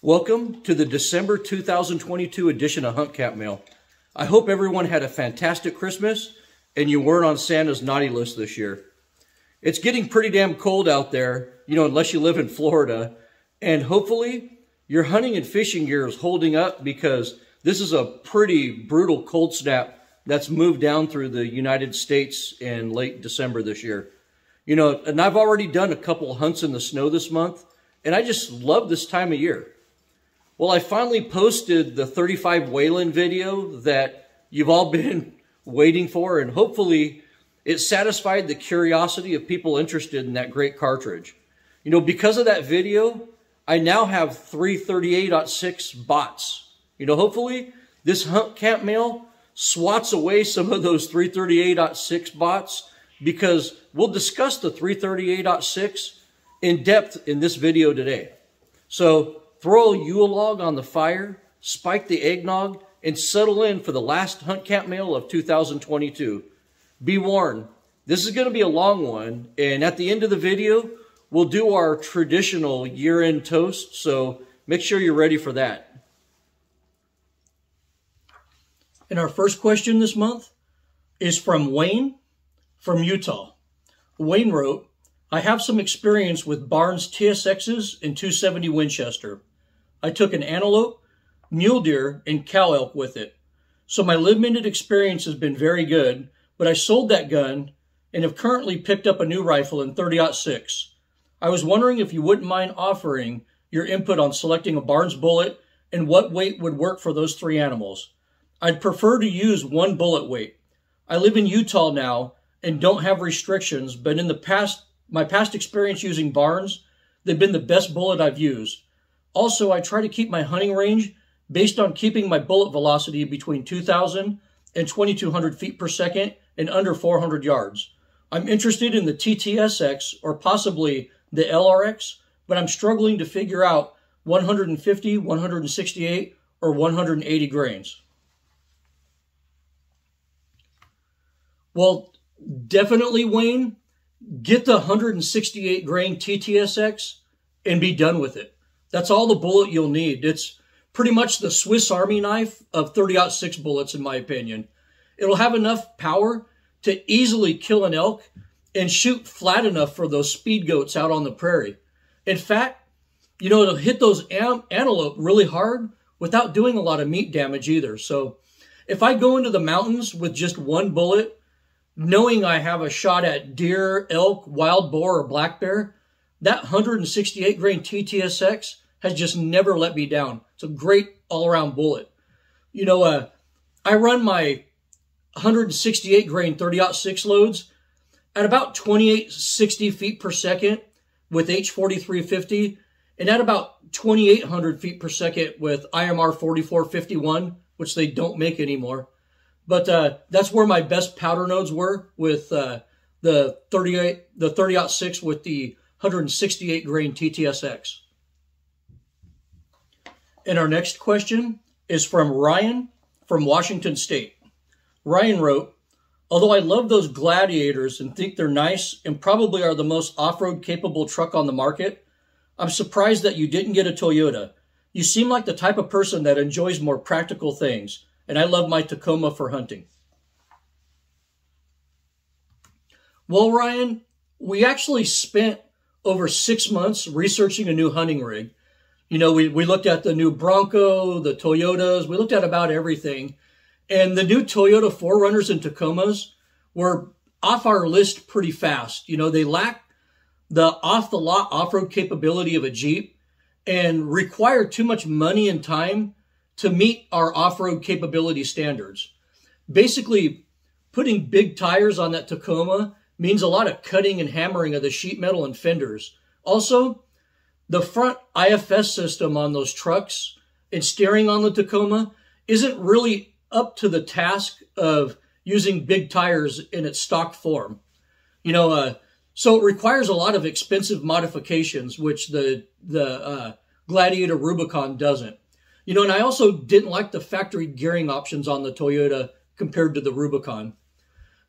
Welcome to the December 2022 edition of Hunt Cap Mail. I hope everyone had a fantastic Christmas and you weren't on Santa's naughty list this year. It's getting pretty damn cold out there, unless you live in Florida, and hopefully your hunting and fishing gear is holding up because this is a pretty brutal cold snap that's moved down through the United States in late December this year. And I've already done a couple hunts in the snow this month, and I just love this time of year. Well, I finally posted the 35 Whelen video that you've all been waiting for, and hopefully it satisfied the curiosity of people interested in that great cartridge. Because of that video, I now have 3 38.6 bots. Hopefully this Hunt Cap Mail swats away some of those 338.6 bots, because we'll discuss the 338.6 in depth in this video today. So throw a Yule log on the fire, spike the eggnog, and settle in for the last Hunt Cap Mail of 2022. Be warned, this is going to be a long one, and at the end of the video, we'll do our traditional year-end toast, so make sure you're ready for that. And our first question this month is from Wayne from Utah. Wayne wrote, I have some experience with Barnes TSXs and 270 Winchester. I took an antelope, mule deer, and cow elk with it. So my limited experience has been very good, but I sold that gun and have currently picked up a new rifle in 30-06. I was wondering if you wouldn't mind offering your input on selecting a Barnes bullet and what weight would work for those three animals. I'd prefer to use one bullet weight. I live in Utah now and don't have restrictions, but in the past, my past experience using Barnes, they've been the best bullet I've used. Also, I try to keep my hunting range based on keeping my bullet velocity between 2,000 and 2,200 feet per second and under 400 yards. I'm interested in the TTSX or possibly the LRX, but I'm struggling to figure out 150, 168, or 180 grains. Well, definitely, Wayne, get the 168 grain TTSX and be done with it. That's all the bullet you'll need. It's pretty much the Swiss Army knife of 30-06 bullets, in my opinion. It'll have enough power to easily kill an elk and shoot flat enough for those speed goats out on the prairie. In fact, it'll hit those antelope really hard without doing a lot of meat damage either. So if I go into the mountains with just one bullet, knowing I have a shot at deer, elk, wild boar, or black bear, that 168 grain TTSX has just never let me down. It's a great all-around bullet. I run my 168 grain 30-06 loads at about 2860 feet per second with H4350 and at about 2800 feet per second with IMR 4451, which they don't make anymore. But that's where my best powder nodes were with the 30-06 with the 168 grain TTSX. And our next question is from Ryan from Washington State. Ryan wrote, although I love those Gladiators and think they're nice and probably are the most off-road capable truck on the market, I'm surprised that you didn't get a Toyota. You seem like the type of person that enjoys more practical things, and I love my Tacoma for hunting. Well, Ryan, we actually spent over 6 months researching a new hunting rig. We looked at the new Bronco, the Toyotas, we looked at about everything. And the new Toyota 4Runners and Tacomas were off our list pretty fast. They lack the off-the-lot off-road capability of a Jeep and require too much money and time to meet our off-road capability standards. Basically, putting big tires on that Tacoma means a lot of cutting and hammering of the sheet metal and fenders. Also, the front IFS system on those trucks and steering on the Tacoma isn't really up to the task of using big tires in its stock form. So it requires a lot of expensive modifications, which the Gladiator Rubicon doesn't. And I also didn't like the factory gearing options on the Toyota compared to the Rubicon.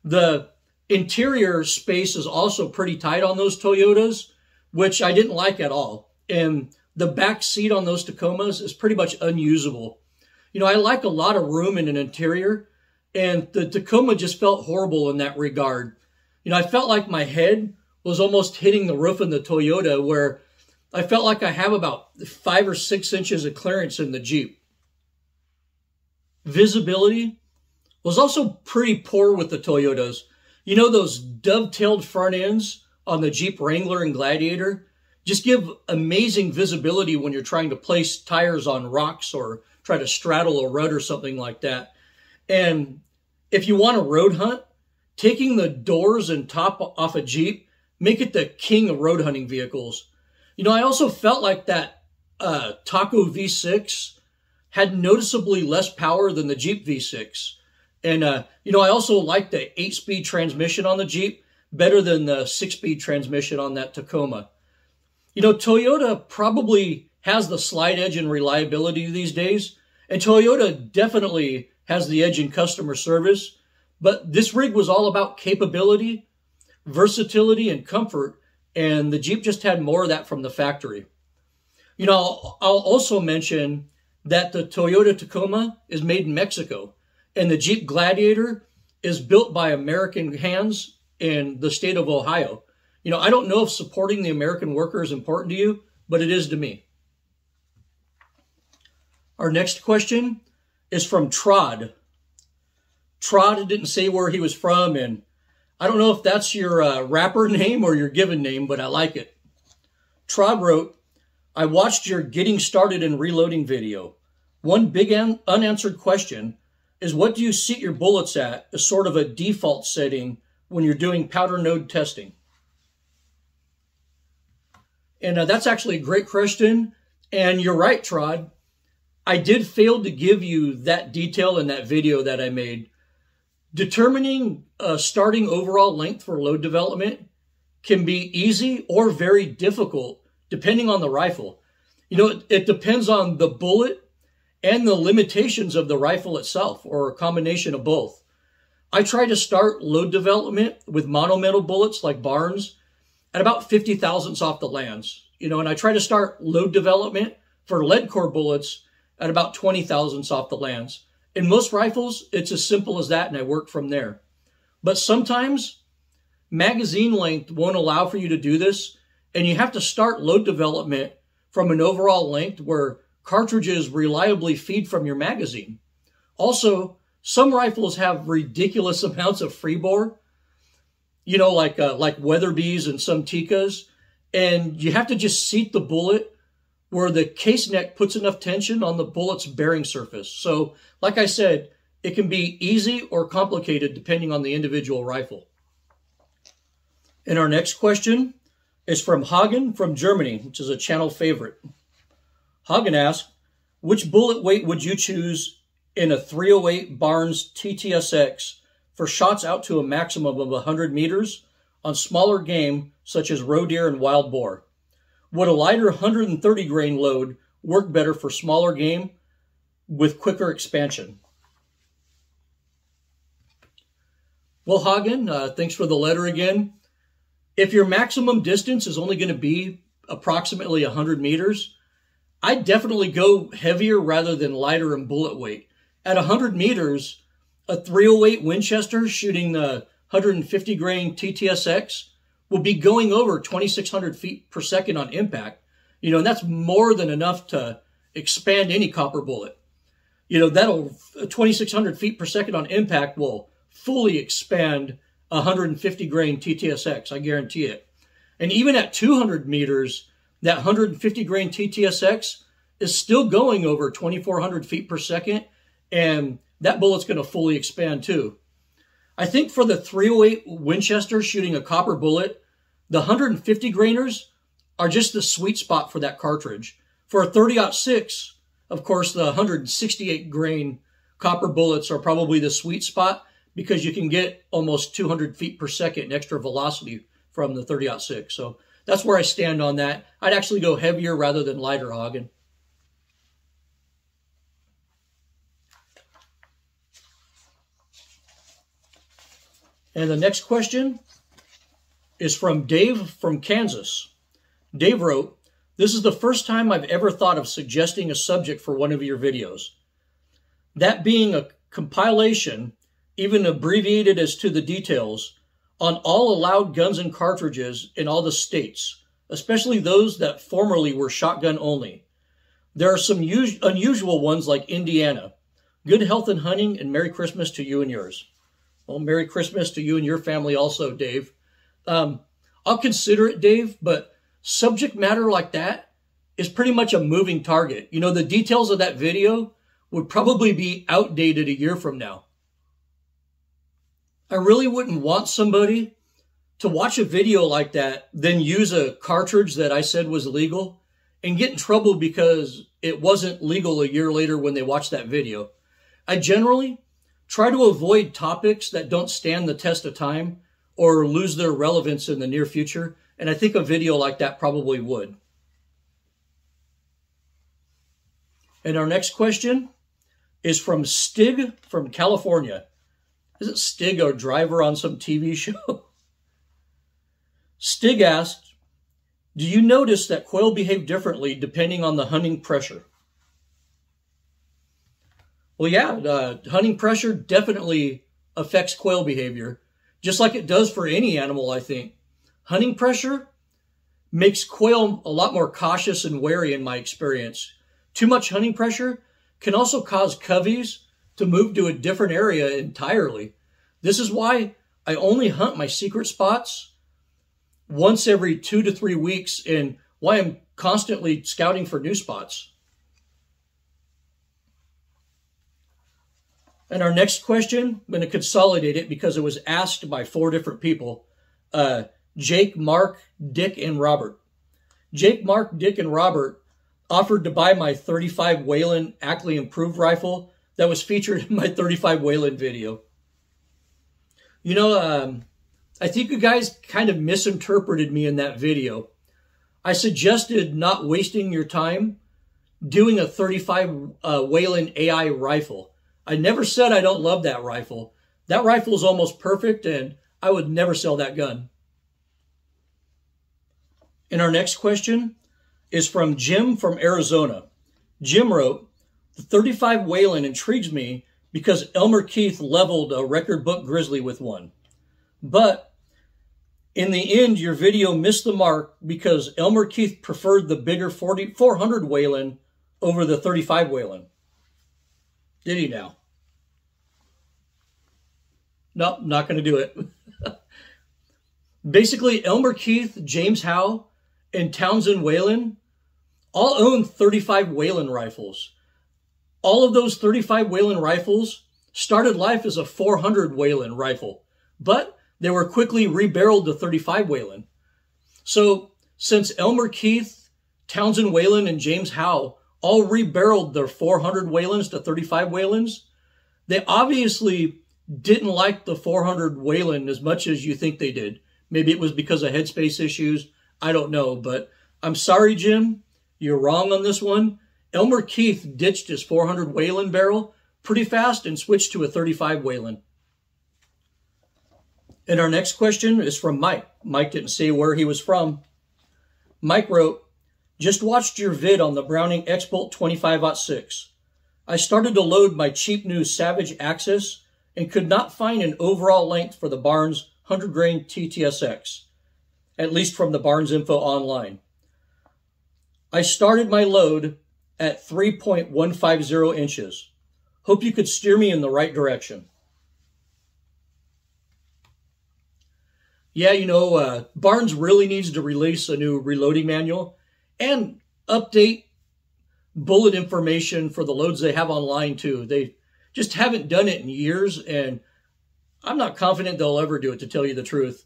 The interior space is also pretty tight on those Toyotas, which I didn't like at all. And the back seat on those Tacomas is pretty much unusable. You know, I like a lot of room in an interior, and the Tacoma just felt horrible in that regard. You know, I felt like my head was almost hitting the roof in the Toyota, where I felt like I have about 5 or 6 inches of clearance in the Jeep. Visibility was also pretty poor with the Toyotas. You know, those dovetailed front ends on the Jeep Wrangler and Gladiator just give amazing visibility when you're trying to place tires on rocks or try to straddle a rut or something like that. And if you want to road hunt, taking the doors and top off a Jeep, make it the king of road hunting vehicles. You know, I also felt like that Taco V6 had noticeably less power than the Jeep V6. And, you know, I also like the 8-speed transmission on the Jeep better than the 6-speed transmission on that Tacoma. You know, Toyota probably has the slight edge in reliability these days, and Toyota definitely has the edge in customer service, but this rig was all about capability, versatility, and comfort, and the Jeep just had more of that from the factory. You know, I'll also mention that the Toyota Tacoma is made in Mexico, and the Jeep Gladiator is built by American hands in the state of Ohio. You know, I don't know if supporting the American worker is important to you, but it is to me. Our next question is from Trod. Trod didn't say where he was from, and I don't know if that's your rapper name or your given name, but I like it. Trod wrote, I watched your getting started and reloading video. One big unanswered question is, what do you seat your bullets at as sort of a default setting when you're doing powder node testing? And that's actually a great question. And you're right, Trod. I did fail to give you that detail in that video that I made. Determining starting overall length for load development can be easy or very difficult depending on the rifle. You know, it depends on the bullet and the limitations of the rifle itself, or a combination of both. I try to start load development with monometal bullets like Barnes at about 50 thousandths off the lands. You know, and I try to start load development for lead core bullets at about 20 thousandths off the lands. In most rifles, it's as simple as that, and I work from there. But sometimes magazine length won't allow for you to do this, and you have to start load development from an overall length where cartridges reliably feed from your magazine. Also, some rifles have ridiculous amounts of free bore, you know, like Weatherbees and some Tikkas, and you have to just seat the bullet where the case neck puts enough tension on the bullet's bearing surface. So, like I said, it can be easy or complicated depending on the individual rifle. And our next question is from Hagen from Germany, which is a channel favorite. Hagen asked, which bullet weight would you choose in a 308 Barnes TTSX for shots out to a maximum of 100 meters on smaller game such as roe deer and wild boar? Would a lighter 130 grain load work better for smaller game with quicker expansion? Well, Hagen, thanks for the letter again. If your maximum distance is only going to be approximately 100 meters, I'd definitely go heavier rather than lighter in bullet weight. At 100 meters, a 308 Winchester shooting the 150 grain TTSX will be going over 2,600 feet per second on impact. You know, and that's more than enough to expand any copper bullet. You know, 2,600 feet per second on impact will fully expand 150 grain TTSX, I guarantee it. And even at 200 meters, that 150 grain TTSX is still going over 2,400 feet per second, and that bullet's going to fully expand too. I think for the 308 Winchester shooting a copper bullet, the 150 grainers are just the sweet spot for that cartridge. For a 30-06, of course, the 168 grain copper bullets are probably the sweet spot because you can get almost 200 feet per second extra velocity from the 30-06. So that's where I stand on that. I'd actually go heavier rather than lighter, Hagen. And the next question is from Dave from Kansas. Dave wrote, This is the first time I've ever thought of suggesting a subject for one of your videos. That being a compilation, even abbreviated as to the details, on all allowed guns and cartridges in all the states, especially those that formerly were shotgun only. There are some unusual ones like Indiana. Good health and hunting, and Merry Christmas to you and yours. Well, Merry Christmas to you and your family also, Dave. I'll consider it, Dave, but subject matter like that is pretty much a moving target. You know, the details of that video would probably be outdated a year from now. I really wouldn't want somebody to watch a video like that, then use a cartridge that I said was legal and get in trouble because it wasn't legal a year later when they watched that video. I generally try to avoid topics that don't stand the test of time or lose their relevance in the near future, and I think a video like that probably would. And our next question is from Stig from California. Isn't Stig a driver on some TV show? Stig asked, do you notice that quail behave differently depending on the hunting pressure? Well, yeah, hunting pressure definitely affects quail behavior, just like it does for any animal, I think. Hunting pressure makes quail a lot more cautious and wary in my experience. Too much hunting pressure can also cause coveys to move to a different area entirely. This is why I only hunt my secret spots once every 2 to 3 weeks and why I'm constantly scouting for new spots. And our next question, I'm going to consolidate it because it was asked by 4 different people. Jake, Mark, Dick, and Robert. Jake, Mark, Dick, and Robert offered to buy my 35 Whelen Ackley Improved rifle that was featured in my 35 Whelen video. You know, I think you guys kind of misinterpreted me in that video. I suggested not wasting your time doing a 35 Whelen AI rifle. I never said I don't love that rifle. That rifle is almost perfect, and I would never sell that gun. And our next question is from Jim from Arizona. Jim wrote, the 35 Whelen intrigues me because Elmer Keith leveled a record book grizzly with one. But in the end, your video missed the mark because Elmer Keith preferred the bigger 400 Whelen over the 35 Whelen. Did he now? No, not going to do it. Basically, Elmer Keith, James Howe, and Townsend Whelen all own 35 Whelen rifles. All of those 35 Whelen rifles started life as a 400 Whelen rifle, but they were quickly rebarreled to 35 Whelen. So since Elmer Keith, Townsend Whelen, and James Howe all rebarreled their 400 Whelens to 35 Whelens, they obviously didn't like the 400 Whelen as much as you think they did. Maybe it was because of headspace issues. I don't know, but I'm sorry, Jim. You're wrong on this one. Elmer Keith ditched his 400 Whelen barrel pretty fast and switched to a 35 Whelen. And our next question is from Mike. Mike didn't say where he was from. Mike wrote, just watched your vid on the Browning X-Bolt 25-06. I started to load my cheap new Savage Axis and could not find an overall length for the Barnes 100 grain TTSX, at least from the Barnes info online. I started my load at 3.150 inches. Hope you could steer me in the right direction. Yeah, you know, Barnes really needs to release a new reloading manual and update bullet information for the loads they have online too. They just haven't done it in years, and I'm not confident they'll ever do it, to tell you the truth.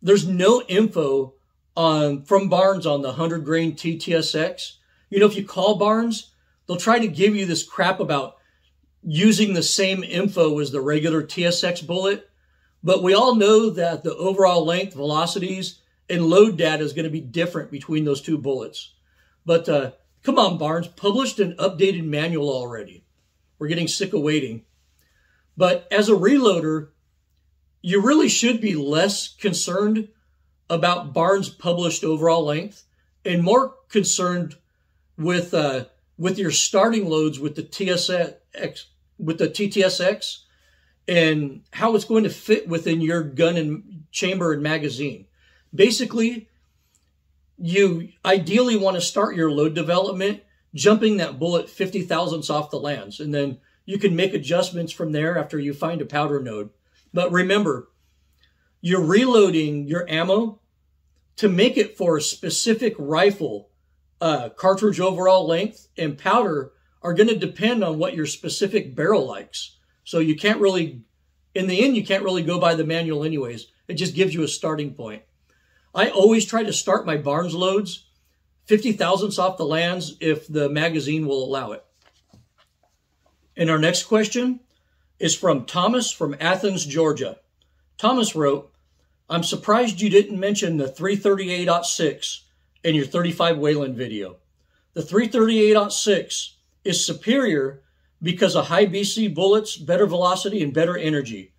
There's no info from Barnes on the 100 grain TTSX. You know, if you call Barnes, they'll try to give you this crap about using the same info as the regular TSX bullet. But we all know that the overall length, velocities, and load data is going to be different between those two bullets. But come on, Barnes, published an updated manual already. We're getting sick of waiting. But as a reloader, you really should be less concerned about Barnes' published overall length and more concerned with your starting loads with the TTSX and how it's going to fit within your gun and chamber and magazine. Basically, you ideally want to start your load development jumping that bullet 50 thousandths off the lands, and then you can make adjustments from there after you find a powder node. But remember, you're reloading your ammo to make it for a specific rifle. Cartridge overall length and powder are going to depend on what your specific barrel likes. So you can't really, in the end, you can't really go by the manual anyways. It just gives you a starting point. I always try to start my Barnes loads 50 thousandths off the lands if the magazine will allow it. And our next question is from Thomas from Athens, Georgia. Thomas wrote, I'm surprised you didn't mention the 338-06 in your 35 Whelen video. The 338-06 is superior because of high BC bullets, better velocity, and better energy.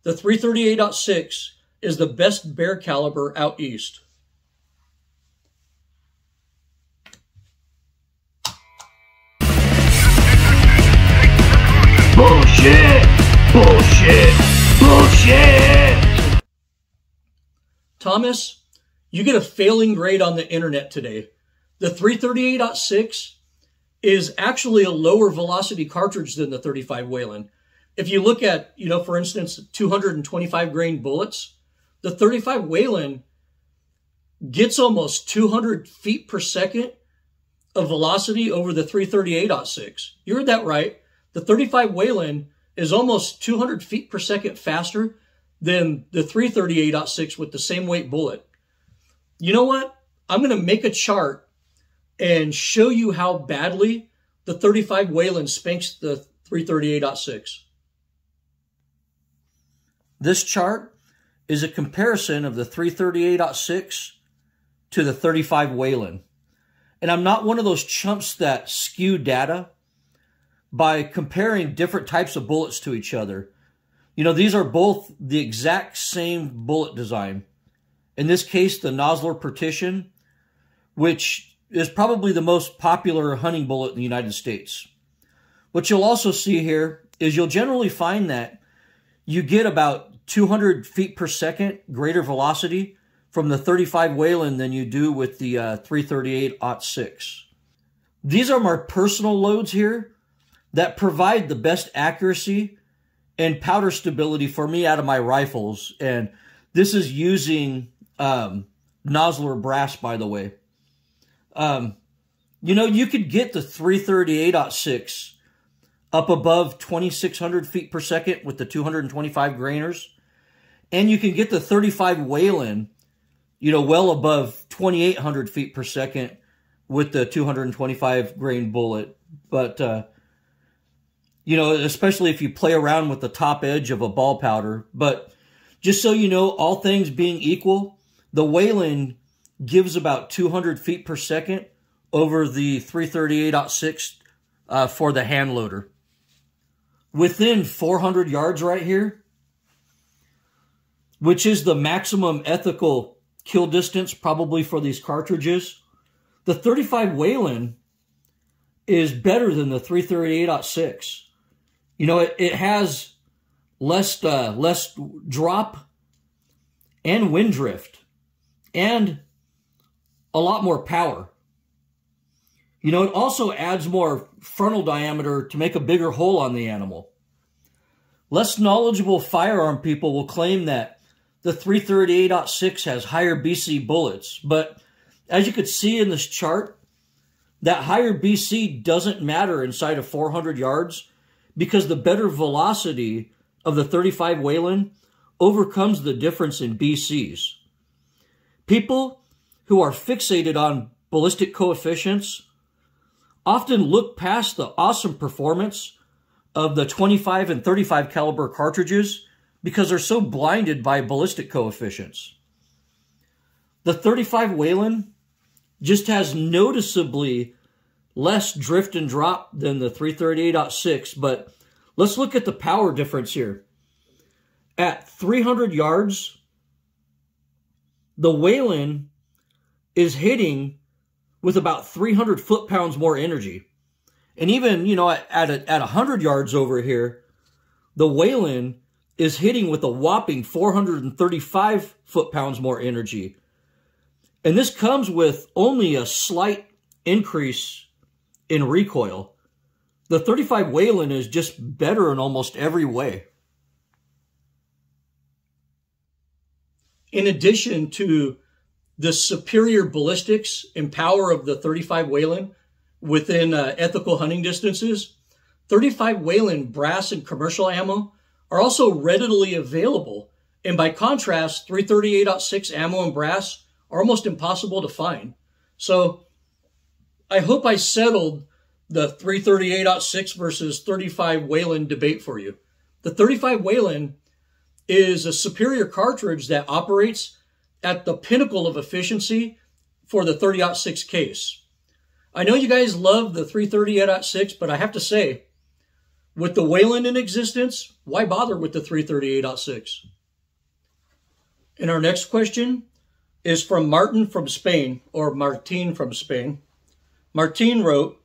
The 338-06 is the best bear caliber out east. Bullshit! Bullshit! Bullshit! Thomas, you get a failing grade on the internet today. The 338-06 is actually a lower velocity cartridge than the 35 Whelen. If you look at, for instance, 225 grain bullets, the 35 Whelen gets almost 200 feet per second of velocity over the 338-06. You heard that right. The 35 Whelen is almost 200 feet per second faster than the 338-06 with the same weight bullet. You know what? I'm going to make a chart and show you how badly the 35 Whelen spanks the 338-06. This chart is a comparison of the 338-06 to the 35 Whelen. And I'm not one of those chumps that skew data by comparing different types of bullets to each other. These are both the exact same bullet design. In this case, the Nosler Partition, which is probably the most popular hunting bullet in the United States. What you'll also see here is you'll generally find that you get about 200 feet per second greater velocity from the 35 Whelen than you do with the 338-06. These are my personal loads here that provide the best accuracy and powder stability for me out of my rifles. And this is using Nosler brass, by the way. You could get the 338-06 up above 2,600 feet per second with the 225 grainers. And you can get the 35 Whelen, well above 2,800 feet per second with the 225 grain bullet. But, especially if you play around with the top edge of a ball powder. But just so you know, all things being equal, the Whelen gives about 200 feet per second over the 338-06 for the hand loader. Within 400 yards right here, which is the maximum ethical kill distance probably for these cartridges, the 35 Whelen is better than the 338-06. It has less drop and wind drift and a lot more power. It also adds more frontal diameter to make a bigger hole on the animal. Less knowledgeable firearm people will claim that the 338-06 has higher BC bullets, but as you could see in this chart, that higher BC doesn't matter inside of 400 yards because the better velocity of the 35 Whelen overcomes the difference in BCs. People who are fixated on ballistic coefficients often look past the awesome performance of the 25 and 35 caliber cartridges because they're so blinded by ballistic coefficients. The 35 Whelen just has noticeably less drift and drop than the 338-06, but let's look at the power difference here. At 300 yards, the Whelen is hitting with about 300 foot-pounds more energy. And even, you know, at 100 yards over here, the Whelen is hitting with a whopping 435 foot-pounds more energy. And this comes with only a slight increase in recoil. The 35 Whelen is just better in almost every way. In addition to the superior ballistics and power of the 35 Whelen within ethical hunting distances, 35 Whelen brass and commercial ammo are also readily available. And by contrast, 338.6 ammo and brass are almost impossible to find. So I hope I settled the 338.6 versus 35 Whelen debate for you. The 35 Whelen is a superior cartridge that operates at the pinnacle of efficiency for the 30-06 case. I know you guys love the 338.6, but I have to say, with the Whelen in existence, why bother with the 338.6? And our next question is from Martin from Spain, or Martin from Spain. Martin wrote,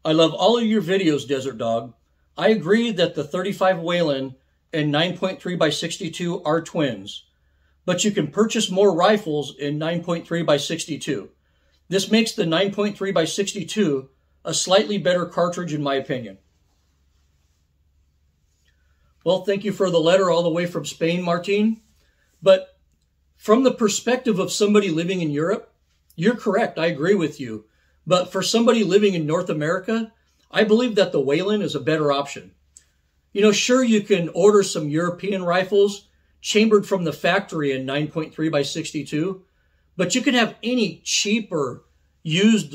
I love all of your videos, Desert Dog. I agree that the 35 Whelen and 9.3x62 are twins, but you can purchase more rifles in 9.3x62. This makes the 9.3x62 a slightly better cartridge in my opinion. Well, thank you for the letter all the way from Spain, Martin. But from the perspective of somebody living in Europe, you're correct. I agree with you. But for somebody living in North America, I believe that the Whelen is a better option. You know, sure, you can order some European rifles chambered from the factory in 9.3x62, but you can have any cheaper used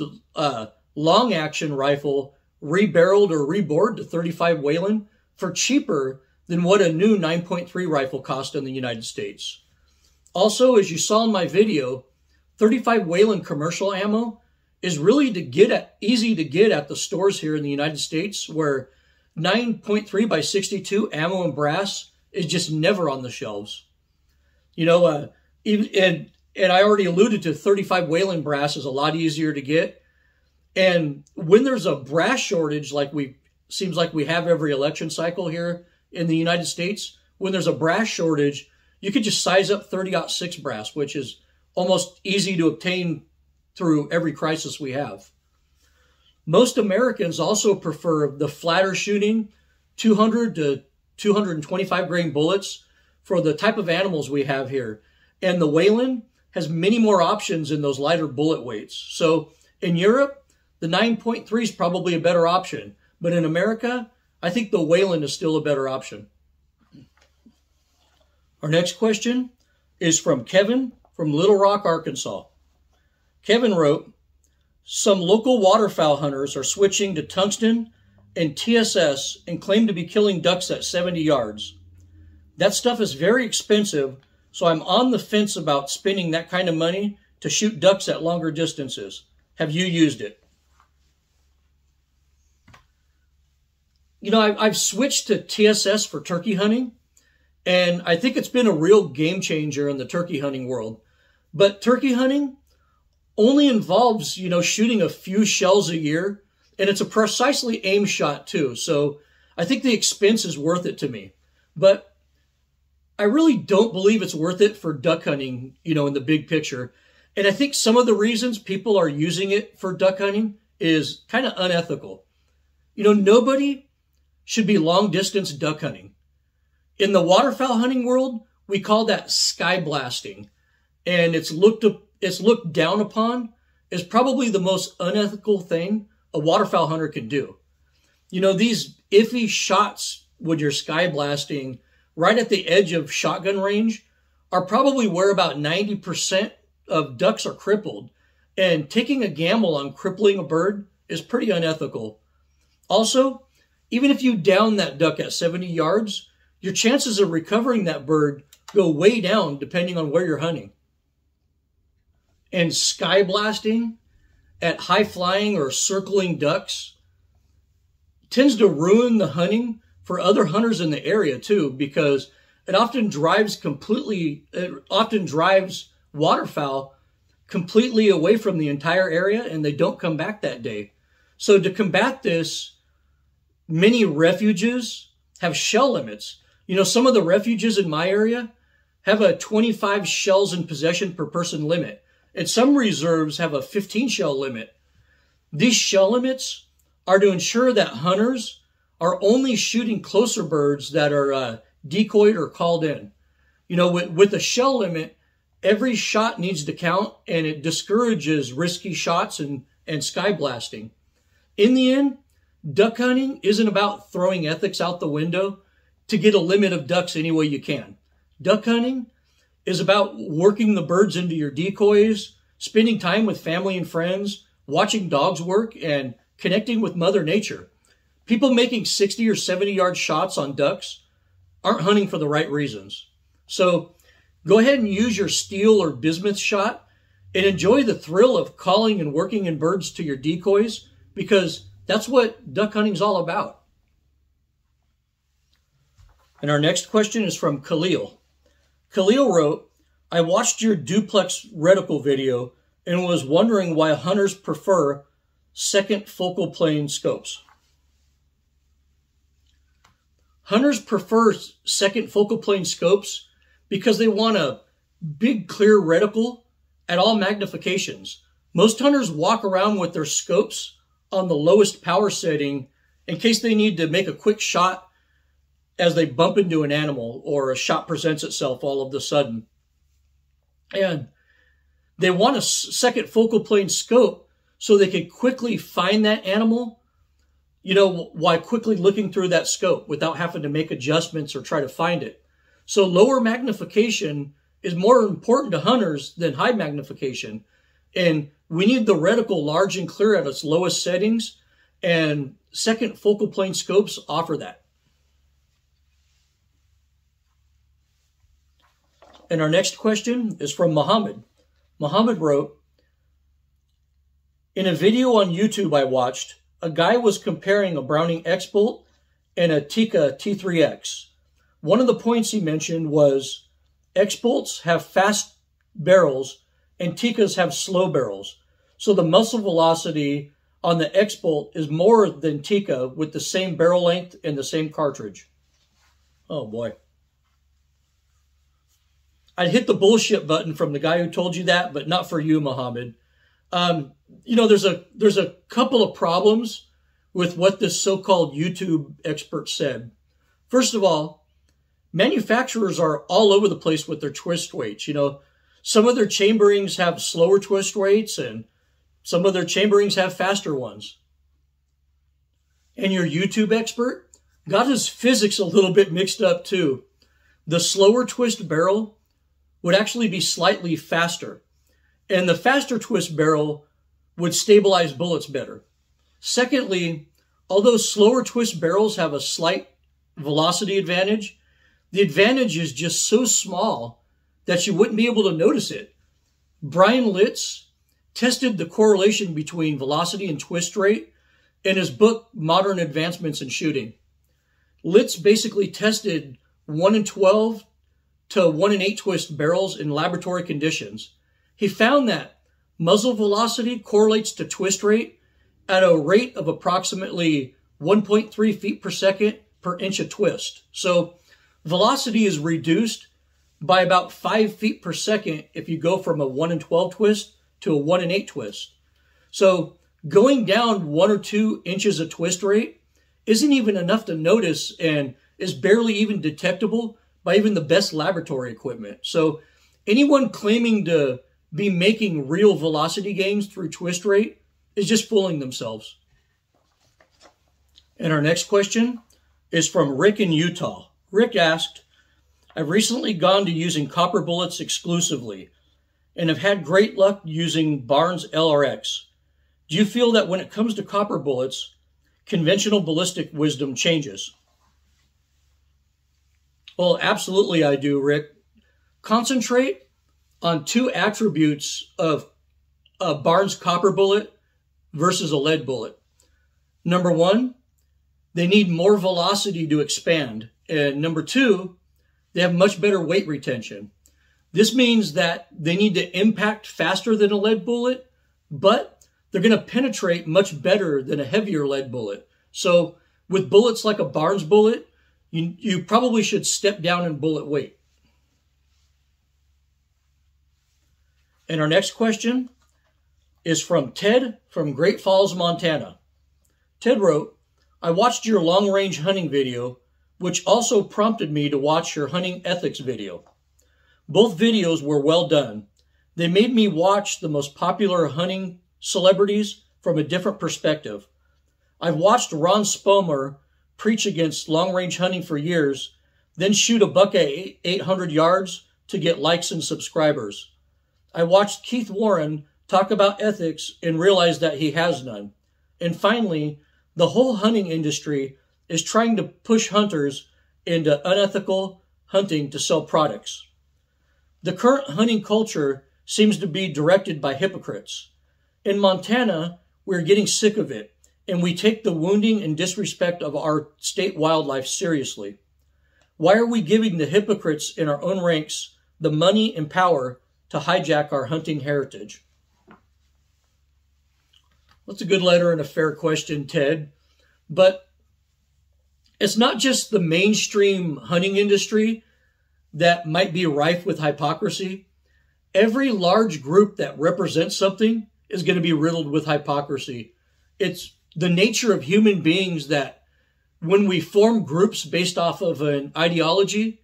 long action rifle rebarreled or rebored to 35 Whelen for cheaper than what a new 9.3 rifle cost in the United States. Also, as you saw in my video, 35 Whelen commercial ammo is really easy to get at the stores here in the United States, where 9.3x62 ammo and brass is just never on the shelves. You know, and I already alluded to 35 Whelen brass is a lot easier to get. And when there's a brass shortage, seems like we have every election cycle here in the United States, when there's a brass shortage, you could just size up 30-06 brass, which is almost easy to obtain through every crisis we have. Most Americans also prefer the flatter shooting 200 to 225 grain bullets for the type of animals we have here. And the Whelen has many more options in those lighter bullet weights. So in Europe, the 9.3 is probably a better option. But in America, I think the Whelen is still a better option. Our next question is from Kevin from Little Rock, Arkansas. Kevin wrote, some local waterfowl hunters are switching to tungsten and TSS and claim to be killing ducks at 70 yards. That stuff is very expensive, so I'm on the fence about spending that kind of money to shoot ducks at longer distances. Have you used it? You know, I've switched to TSS for turkey hunting, and I think it's been a real game changer in the turkey hunting world. But turkey hunting only involves, you know, shooting a few shells a year, and it's a precisely aimed shot too. So I think the expense is worth it to me. But I really don't believe it's worth it for duck hunting, you know, in the big picture. And I think some of the reasons people are using it for duck hunting is kind of unethical. You know, nobody should be long distance duck hunting. In the waterfowl hunting world, we call that sky blasting. And it's looked down upon as probably the most unethical thing a waterfowl hunter can do. You know, these iffy shots when you're sky blasting right at the edge of shotgun range are probably where about 90% of ducks are crippled. And taking a gamble on crippling a bird is pretty unethical. Also, even if you down that duck at 70 yards, your chances of recovering that bird go way down depending on where you're hunting. And sky blasting at high flying or circling ducks tends to ruin the hunting for other hunters in the area too, because it often drives waterfowl completely away from the entire area and they don't come back that day. So to combat this, many refuges have shell limits. You know, some of the refuges in my area have a 25 shells in possession per person limit, and some reserves have a 15 shell limit. These shell limits are to ensure that hunters are only shooting closer birds that are decoyed or called in. You know, with a shell limit, every shot needs to count, and it discourages risky shots and sky blasting. In the end, duck hunting isn't about throwing ethics out the window to get a limit of ducks any way you can. Duck hunting is about working the birds into your decoys, spending time with family and friends, watching dogs work, and connecting with Mother Nature. People making 60 or 70-yard shots on ducks aren't hunting for the right reasons. So go ahead and use your steel or bismuth shot and enjoy the thrill of calling and working in birds to your decoys, because that's what duck hunting is all about. And our next question is from Khalil. Khalil wrote, I watched your duplex reticle video and was wondering why hunters prefer second focal plane scopes. Hunters prefer second focal plane scopes because they want a big clear reticle at all magnifications. Most hunters walk around with their scopes on the lowest power setting in case they need to make a quick shot as they bump into an animal or a shot presents itself all of a sudden. And they want a second focal plane scope so they can quickly find that animal, you know, while quickly looking through that scope without having to make adjustments or try to find it. So lower magnification is more important to hunters than high magnification. And we need the reticle large and clear at its lowest settings, and second focal plane scopes offer that. And our next question is from Muhammad. Muhammad wrote, in a video on YouTube I watched, a guy was comparing a Browning X-Bolt and a Tikka T3X. One of the points he mentioned was X-Bolts have fast barrels and Tikkas have slow barrels. So the muzzle velocity on the X-Bolt is more than Tikka with the same barrel length and the same cartridge. Oh boy. I'd hit the bullshit button from the guy who told you that, but not for you, Muhammad. You know, there's a couple of problems with what this so-called YouTube expert said. First of all, manufacturers are all over the place with their twist weights. You know, some of their chamberings have slower twist weights and some of their chamberings have faster ones. And your YouTube expert got his physics a little bit mixed up too. The slower twist barrel would actually be slightly faster, and the faster twist barrel would stabilize bullets better. Secondly, although slower twist barrels have a slight velocity advantage, the advantage is just so small that you wouldn't be able to notice it. Brian Litz tested the correlation between velocity and twist rate in his book, Modern Advancements in Shooting. Litz basically tested 1 in 12 to 1 in 8 twist barrels in laboratory conditions. He found that muzzle velocity correlates to twist rate at a rate of approximately 1.3 feet per second per inch of twist. So velocity is reduced by about 5 feet per second if you go from a 1 in 12 twist to a 1 in 8 twist. So going down 1 or 2 inches of twist rate isn't even enough to notice and is barely even detectable by even the best laboratory equipment. So anyone claiming to be making real velocity gains through twist rate is just fooling themselves. And our next question is from Rick in Utah. Rick asked, I've recently gone to using copper bullets exclusively and have had great luck using Barnes LRX. Do you feel that when it comes to copper bullets, conventional ballistic wisdom changes? Well, absolutely I do, Rick. Concentrate on 2 attributes of a Barnes copper bullet versus a lead bullet. Number 1, they need more velocity to expand. And number 2, they have much better weight retention. This means that they need to impact faster than a lead bullet, but they're going to penetrate much better than a heavier lead bullet. So with bullets like a Barnes bullet, you probably should step down in bullet weight. And our next question is from Ted from Great Falls, Montana. Ted wrote, I watched your long-range hunting video, which also prompted me to watch your hunting ethics video. Both videos were well done. They made me watch the most popular hunting celebrities from a different perspective. I've watched Ron Spomer preach against long-range hunting for years, then shoot a buck at 800 yards to get likes and subscribers. I watched Keith Warren talk about ethics and realized that he has none. And finally, the whole hunting industry is trying to push hunters into unethical hunting to sell products. The current hunting culture seems to be directed by hypocrites. In Montana, we're getting sick of it, and we take the wounding and disrespect of our state wildlife seriously. Why are we giving the hypocrites in our own ranks the money and power to hijack our hunting heritage? That's a good letter and a fair question, Ted. But it's not just the mainstream hunting industry that might be rife with hypocrisy. Every large group that represents something is going to be riddled with hypocrisy. It's the nature of human beings that when we form groups based off of an ideology,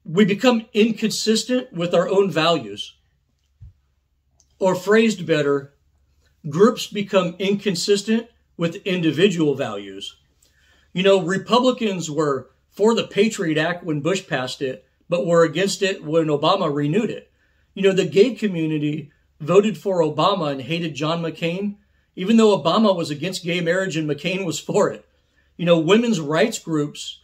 we become inconsistent with our own values. Or phrased better, groups become inconsistent with individual values. You know, Republicans were for the Patriot Act when Bush passed it, but were against it when Obama renewed it. You know, the gay community voted for Obama and hated John McCain, even though Obama was against gay marriage and McCain was for it. You know, women's rights groups,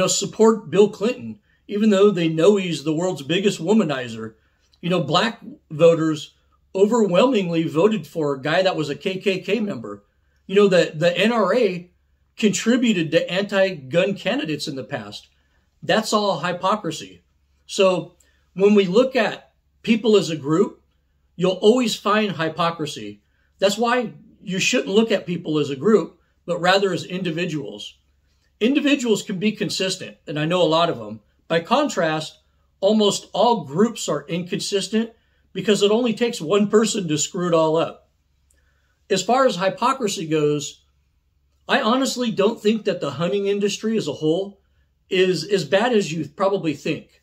support Bill Clinton, even though they know he's the world's biggest womanizer. You know, black voters overwhelmingly voted for a guy that was a KKK member. You know, the NRA contributed to anti-gun candidates in the past. That's all hypocrisy. So when we look at people as a group, you'll always find hypocrisy. That's why you shouldn't look at people as a group, but rather as individuals. Individuals can be consistent, and I know a lot of them. By contrast, almost all groups are inconsistent because it only takes one person to screw it all up. As far as hypocrisy goes, I honestly don't think that the hunting industry as a whole is as bad as you probably think.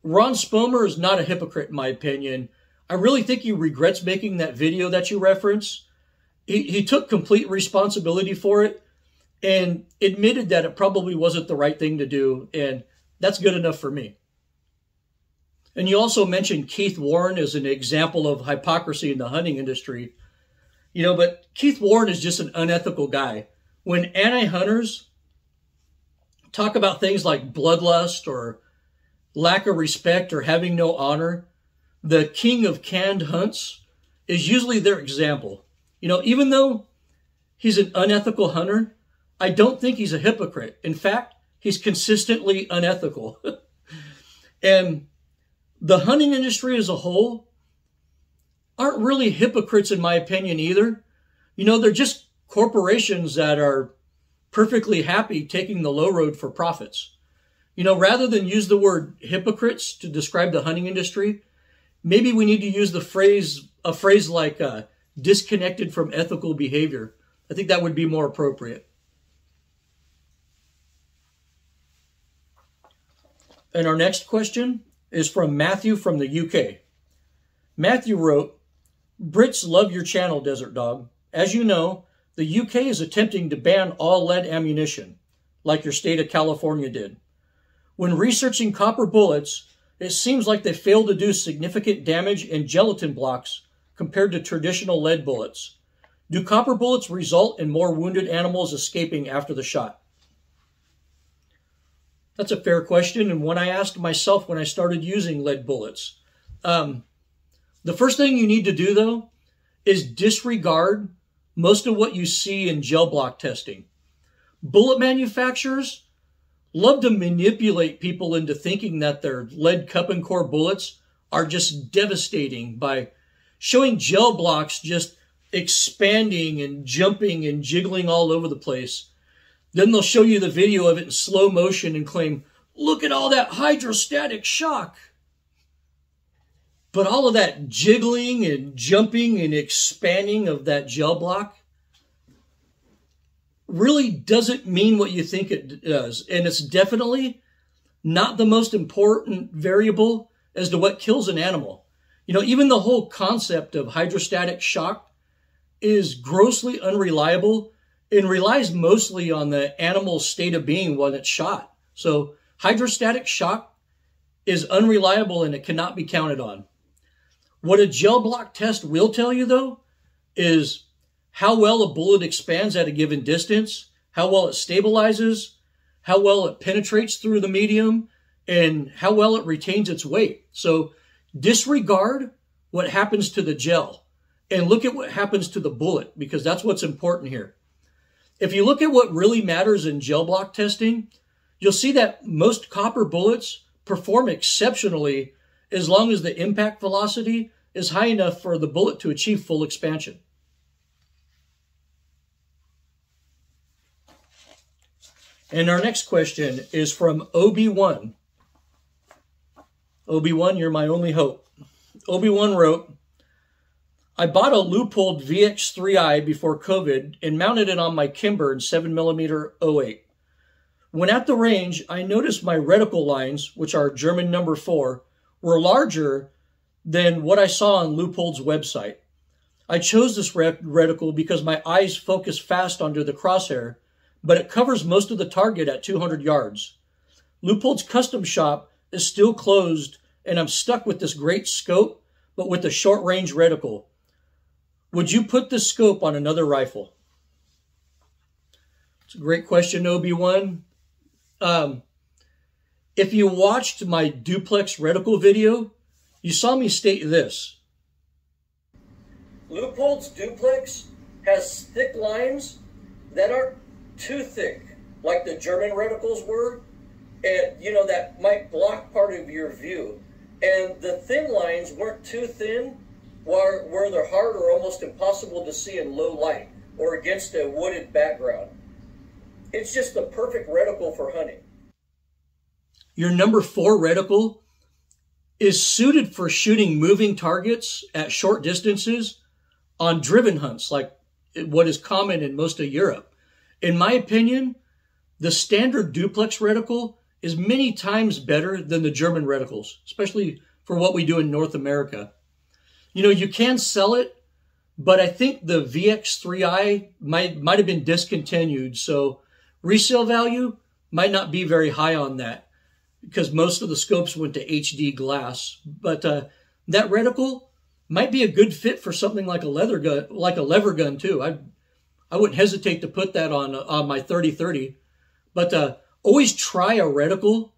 Ron Spomer is not a hypocrite, in my opinion. I really think he regrets making that video that you reference. He took complete responsibility for it and admitted that it probably wasn't the right thing to do, and that's good enough for me. And you also mentioned Keith Warren as an example of hypocrisy in the hunting industry. But Keith Warren is just an unethical guy. When anti-hunters talk about things like bloodlust or lack of respect or having no honor, the king of canned hunts is usually their example. Even though he's an unethical hunter, I don't think he's a hypocrite. In fact, he's consistently unethical. And the hunting industry as a whole aren't really hypocrites, in my opinion, either. They're just corporations that are perfectly happy taking the low road for profits. Rather than use the word hypocrites to describe the hunting industry, maybe we need to use a phrase like disconnected from ethical behavior. I think that would be more appropriate. And our next question is from Matthew from the UK. Matthew wrote, Brits love your channel, Desert Dog. As you know, the UK is attempting to ban all lead ammunition, like your state of California did. When researching copper bullets, it seems like they failed to do significant damage in gelatin blocks compared to traditional lead bullets. Do copper bullets result in more wounded animals escaping after the shot? That's a fair question, and one I asked myself when I started using lead bullets. The first thing you need to do, though, is disregard most of what you see in gel block testing. Bullet manufacturers love to manipulate people into thinking that their lead cup and core bullets are just devastating by showing gel blocks just expanding and jumping and jiggling all over the place. Then they'll show you the video of it in slow motion and claim, look at all that hydrostatic shock. But all of that jiggling and jumping and expanding of that gel block really doesn't mean what you think it does. And it's definitely not the most important variable as to what kills an animal. You know, even the whole concept of hydrostatic shock is grossly unreliable and relies mostly on the animal's state of being when it's shot. So hydrostatic shock is unreliable and it cannot be counted on. What a gel block test will tell you, though, is how well a bullet expands at a given distance, how well it stabilizes, how well it penetrates through the medium, and how well it retains its weight. So disregard what happens to the gel and look at what happens to the bullet, because that's what's important here. If you look at what really matters in gel block testing, you'll see that most copper bullets perform exceptionally as long as the impact velocity is high enough for the bullet to achieve full expansion. And our next question is from Obi-Wan. Obi-Wan, you're my only hope. Obi-Wan wrote, I bought a Leupold VX3i before COVID and mounted it on my Kimber in 7mm 08. When at the range, I noticed my reticle lines, which are German number 4, were larger than what I saw on Leupold's website. I chose this reticle because my eyes focus fast onto the crosshair, but it covers most of the target at 200 yards. Leupold's custom shop is still closed, and I'm stuck with this great scope, but with a short-range reticle. Would you put this scope on another rifle? It's a great question, Obi-Wan. If you watched my duplex reticle video, you saw me state this. Leupold's duplex has thick lines that aren't too thick, like the German reticles were, and you know, that might block part of your view. And the thin lines weren't too thin, where they're hard or almost impossible to see in low light or against a wooded background. It's just the perfect reticle for hunting. Your number 4 reticle is suited for shooting moving targets at short distances on driven hunts, like what is common in most of Europe. In my opinion, the standard duplex reticle is many times better than the German reticles, especially for what we do in North America. You know, you can sell it, but I think the VX3i might have been discontinued, so resale value might not be very high on that because most of the scopes went to HD glass. But that reticle might be a good fit for something like a leather gun, like a lever gun too. I wouldn't hesitate to put that on my 30-30. But always try a reticle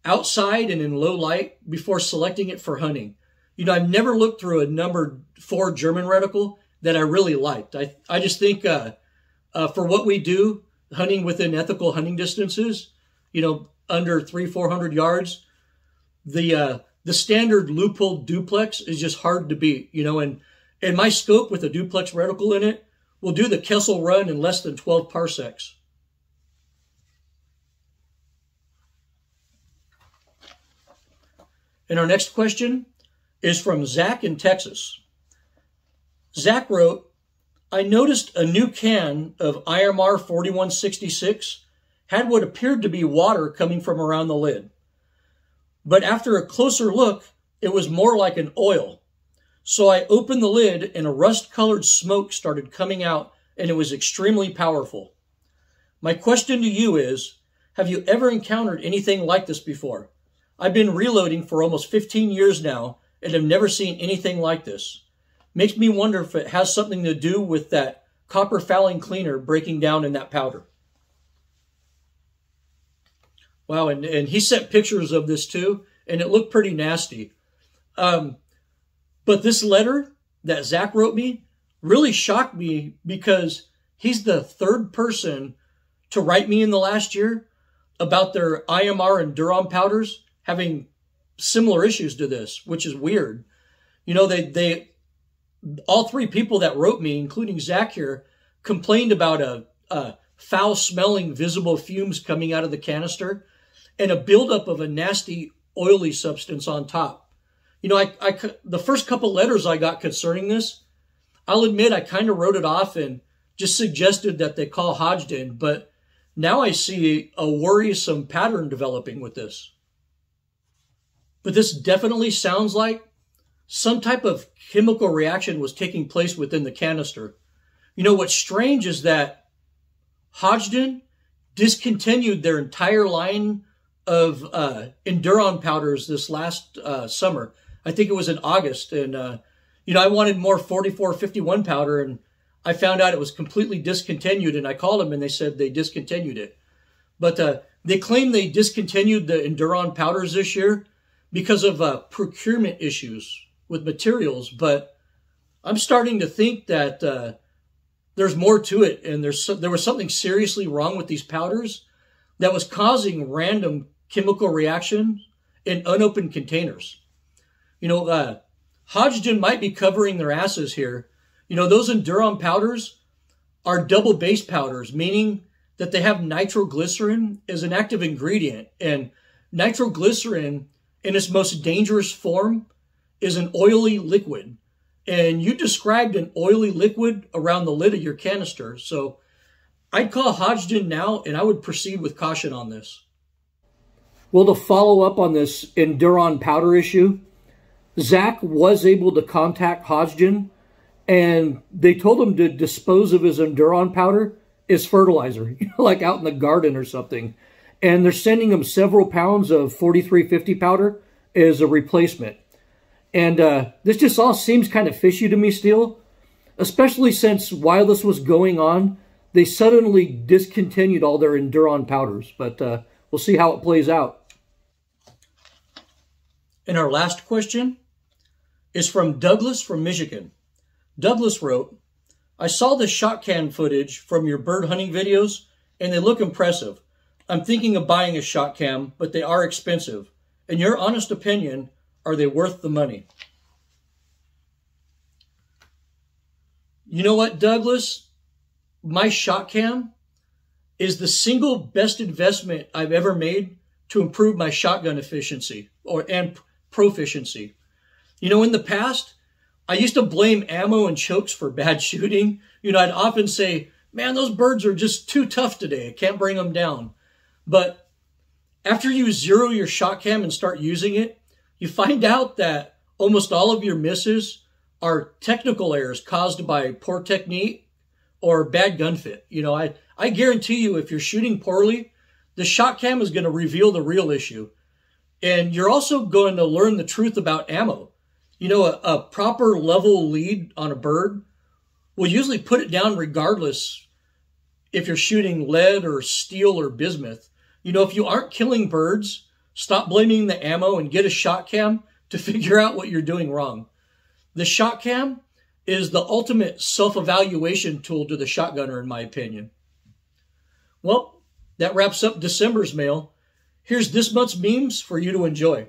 outside and in low light before selecting it for hunting. You know, I've never looked through a number 4 German reticle that I really liked. I just think for what we do, hunting within ethical hunting distances, you know, under 300-400 yards, the standard Leupold duplex is just hard to beat, you know, and my scope with a duplex reticle in it will do the Kessel run in less than 12 parsecs. And our next question is from Zach in Texas. Zach wrote, I noticed a new can of IMR 4166 had what appeared to be water coming from around the lid. But after a closer look, it was more like an oil. So I opened the lid and a rust-colored smoke started coming out, and it was extremely powerful. My question to you is, have you ever encountered anything like this before? I've been reloading for almost 15 years now and have never seen anything like this. Makes me wonder if it has something to do with that copper fouling cleaner breaking down in that powder. Wow, and he sent pictures of this too, and it looked pretty nasty. But this letter that Zach wrote me really shocked me because he's the 3rd person to write me in the last year about their IMR and Enduron powders having similar issues to this, which is weird. You know, they all three people that wrote me, including Zach here, complained about a foul-smelling visible fumes coming out of the canister and a buildup of a nasty oily substance on top. You know, the first couple letters I got concerning this, I'll admit I kind of wrote it off and just suggested that they call Hodgdon, but now I see a worrisome pattern developing with this. But this definitely sounds like some type of chemical reaction was taking place within the canister. You know, what's strange is that Hodgdon discontinued their entire line of Enduron powders this last summer. I think it was in August. And, you know, I wanted more 4451 powder, and I found out it was completely discontinued. And I called them, and they said they discontinued it. But they claim they discontinued the Enduron powders this year because of procurement issues with materials. But I'm starting to think that there's more to it, and there was something seriously wrong with these powders that was causing random chemical reactions in unopened containers. You know, Hodgdon might be covering their asses here. You know, those Enduron powders are double base powders, meaning that they have nitroglycerin as an active ingredient. And nitroglycerin, in its most dangerous form, is an oily liquid. And you described an oily liquid around the lid of your canister. So I'd call Hodgdon now, and I would proceed with caution on this. Well, to follow up on this Enduron powder issue, Zach was able to contact Hodgdon, and they told him to dispose of his Enduron powder as fertilizer, like out in the garden or something. And they're sending him several pounds of 4350 powder as a replacement. And this just all seems kind of fishy to me still, especially since while this was going on, they suddenly discontinued all their Enduron powders. But we'll see how it plays out. And our last question is from Douglas from Michigan. Douglas wrote, I saw the Shotkam footage from your bird hunting videos, and they look impressive. I'm thinking of buying a Shotkam, but they are expensive. In your honest opinion, are they worth the money? You know what, Douglas? My Shotkam is the single best investment I've ever made to improve my shotgun efficiency and proficiency. You know, in the past, I used to blame ammo and chokes for bad shooting. You know, I'd often say, man, those birds are just too tough today. I can't bring them down. But after you zero your Shotkam and start using it, you find out that almost all of your misses are technical errors caused by poor technique or bad gun fit. You know, I guarantee you, if you're shooting poorly, the Shotkam is going to reveal the real issue. And you're also going to learn the truth about ammo. You know, a proper level lead on a bird will usually put it down regardless if you're shooting lead or steel or bismuth. You know, if you aren't killing birds, stop blaming the ammo and get a Shotkam to figure out what you're doing wrong. The Shotkam is the ultimate self-evaluation tool to the shotgunner, in my opinion. Well, that wraps up December's mail. Here's this month's memes for you to enjoy.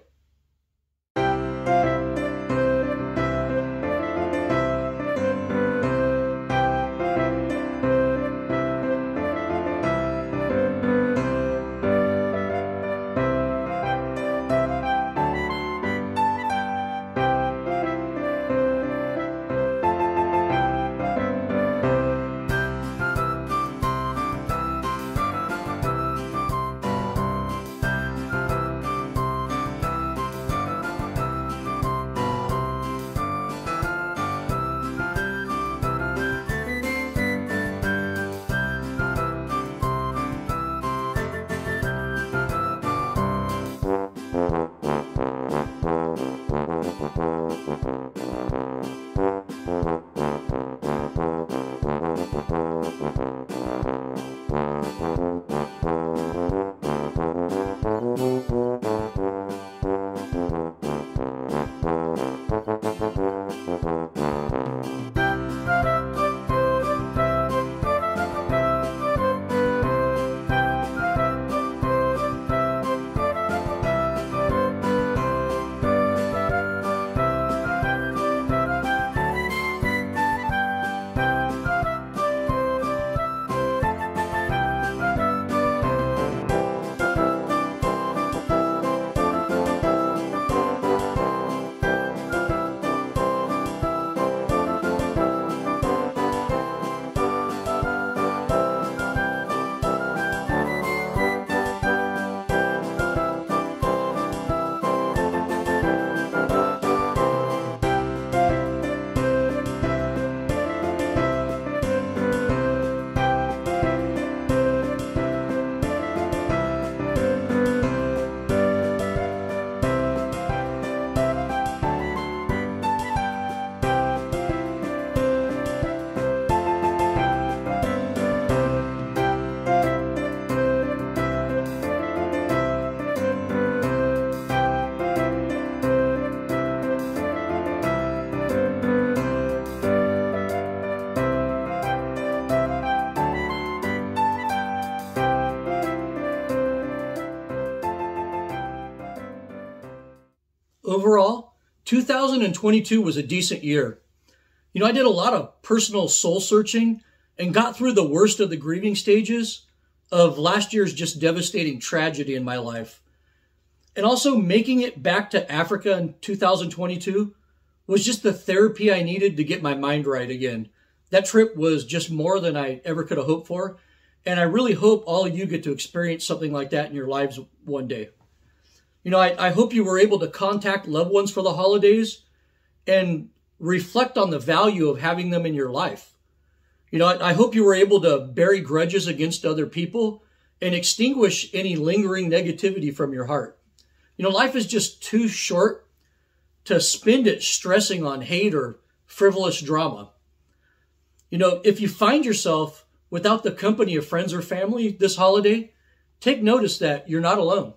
Overall, 2022 was a decent year. You know, I did a lot of personal soul searching and got through the worst of the grieving stages of last year's just devastating tragedy in my life. And also making it back to Africa in 2022 was just the therapy I needed to get my mind right again. That trip was just more than I ever could have hoped for. And I really hope all of you get to experience something like that in your lives one day. You know, I hope you were able to contact loved ones for the holidays and reflect on the value of having them in your life. You know, I hope you were able to bury grudges against other people and extinguish any lingering negativity from your heart. You know, life is just too short to spend it stressing on hate or frivolous drama. You know, if you find yourself without the company of friends or family this holiday, take notice that you're not alone.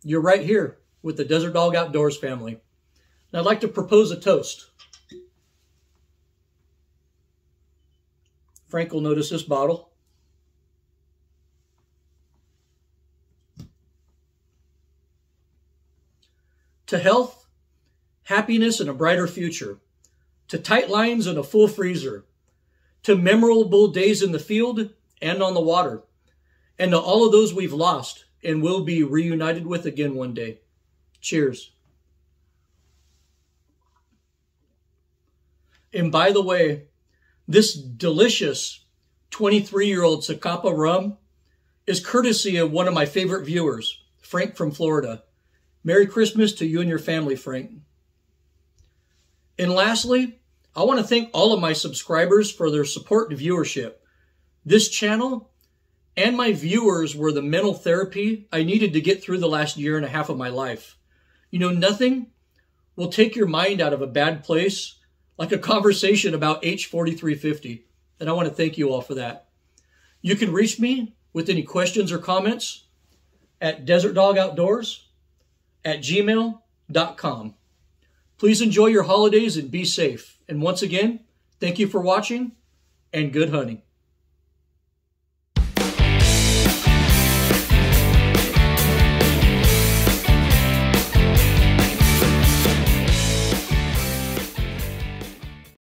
You're right here with the Desert Dog Outdoors family. And I'd like to propose a toast. Frank will notice this bottle. To health, happiness, and a brighter future. To tight lines and a full freezer. To memorable days in the field and on the water. And to all of those we've lost and will be reunited with again one day. Cheers. And by the way, this delicious 23-year-old Tacoma rum is courtesy of one of my favorite viewers, Frank from Florida. Merry Christmas to you and your family, Frank. And lastly, I want to thank all of my subscribers for their support and viewership. This channel and my viewers were the mental therapy I needed to get through the last year and a half of my life. You know, nothing will take your mind out of a bad place like a conversation about H4350. And I want to thank you all for that. You can reach me with any questions or comments at desertdogoutdoors@gmail.com. Please enjoy your holidays and be safe. And once again, thank you for watching and good hunting.